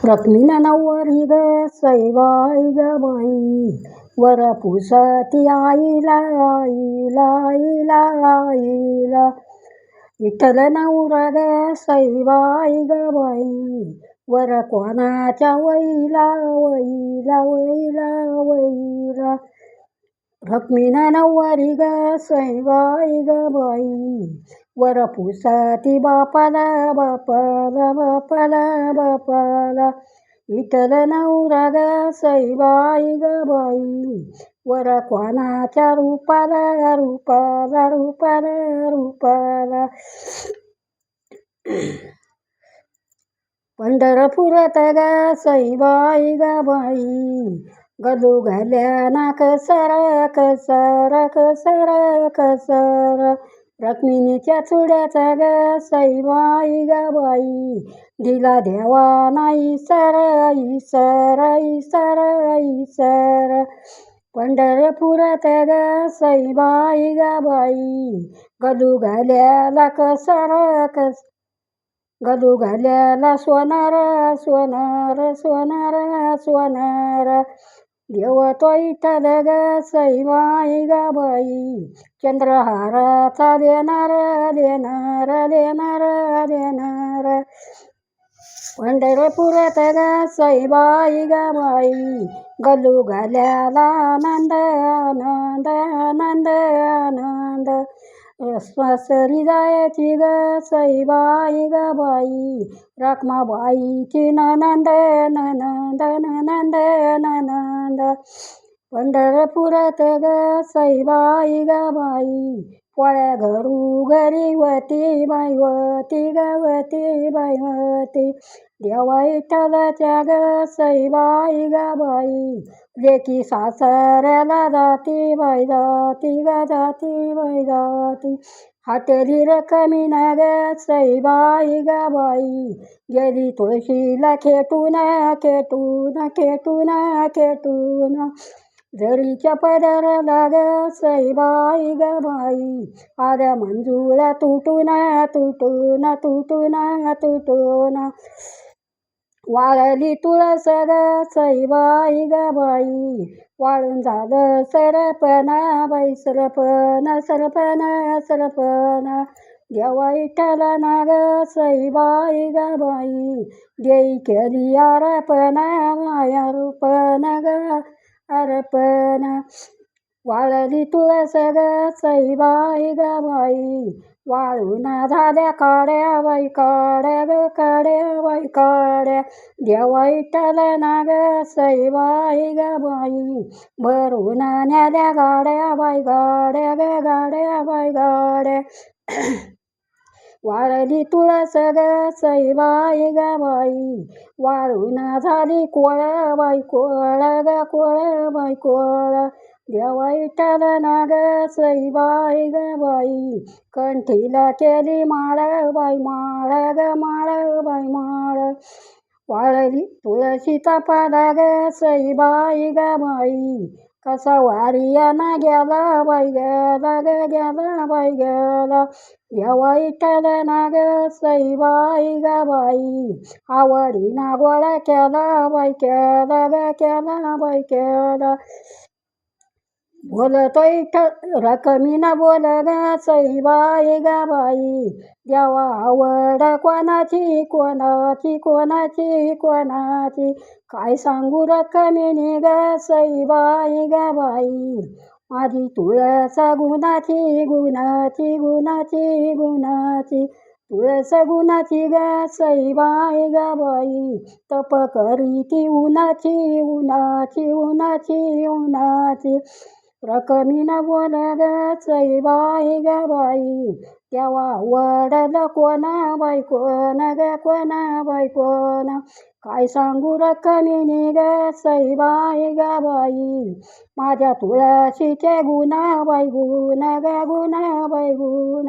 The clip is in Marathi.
रखमीन नवरी ग सैबाई ग बाई, वर पुसती आईला आईला आईला आईला. विठ्ठल नवरा ग सैबाई ग बाई, वर कोणाच्या वैला वैला वैला वैला. रखमीन नवरी ग सैबाई ग बाई, वर पुसती बापाला बापाला बापाला बापाला. विठ्ठल नवरा ग सैबाई ग बाई, वर कोणाच्या रूपाला रूपाला रूपाला रूपाला. पंढरपुरात ग सैबाई ग बाई, गलू घाल्या ना कसर कसर कसर कसर. रखमिनीच्या चुड्याचा ग सैबाई ग बाई, दिला देवा नाही सर इसर इसर इसर. पंढरपुरात ग सैबाई ग बाई, गलू घाल्याला कसर कस गलू घाल्याला सोनार सोनार सोनार सोनार. देव तो विठ्ठल ग सैबाई ग बाई, चंद्रहाराचा देणार देणार देणार देणार. पंढरपुरात ग सैबाई ग बाई, गलू घाल्याला आनंद आनंद आनंद आनंद. सासरी जायची ग सैबाई ग बाई, रखमाबाईची ननंद ननंद ननंद ननंद. पंढरपुरात ग सैबाई ग बाई, पोळ्या घरू घरी वती बाई वती ग वती बाई वती. देवा विठ्ठलाच्या ग सैबाई ग बाई, लेकी सासऱ्याला जाती बाई जाती ग जाती बाई जाती. हाटेली रखमीन ग सैबाई ग बाई, गेली तुळशीला खेटून खेटून खेटून खेटून. जरीच्या पदराला ग सैबाई ग बाई, आल्या मंजुळा तुटून तुटून तुटून तुटून. वाळली तुळस ग सैबाई ग बाई, वाळून झालं सरपण बाई सरपण सरपण सरपण. देवा विठ्ठलन ग सैबाई ग बाई, देई केली अर्पण माया रूपन ग अर्पण. वाळली तुळस ग सैबाई ग बाई, वाळून झाल्या काड्या बाई काड्या ग काड्या बाई काड्या. देवा विठ्ठलन ग सैबाई ग बाई, भरून न्याल्या गाड्या बाई गाड्या ग गाड्या बाई गाड्या. वाळली तुळस ग सैबाई ग बाई, वाळून झाली कोळ बाई कोळ ग कोळ बाई कोळ. देवा विठ्ठलन ग सैबाई ग बाई, कंठीला केली माळ बाई माळ ग माळ बाई माळ. वाळली तुळशीचा पाला ग सैबाई ग बाई, कसा वारियाना गेला बाई गेला ग गेला बाई गेला. देवा विठ्ठलन ग सैबाई ग बाई, आवडीना गोळा केला बाई केला ग केला बाई केला. बोलतो विठ्ठल रखमीन बोल ग सैबाई ग बाई, देवा आवड कोणाची कोणाची कोणाची कोणाची. काय सांगू रखमिनी ग सैबाई ग बाई, माझी तुळस गुणाची गुणाची गुणाची गुणाची. तुळस गुणाची ग सैबाई ग बाई, तप करी ती उन्हाची उन्हाची उन्हाची उन्हाची. रखमीन बोल ग सैबाई ग बाई, तेव्हा आवडलं कोणा बाई कोण ग कोणा बाई कोण. काय सांगू रखमिनी ग सैबाई ग बाई, माझ्या तुळशीचे गुणा बाई गुण ग गुण बाई गुण.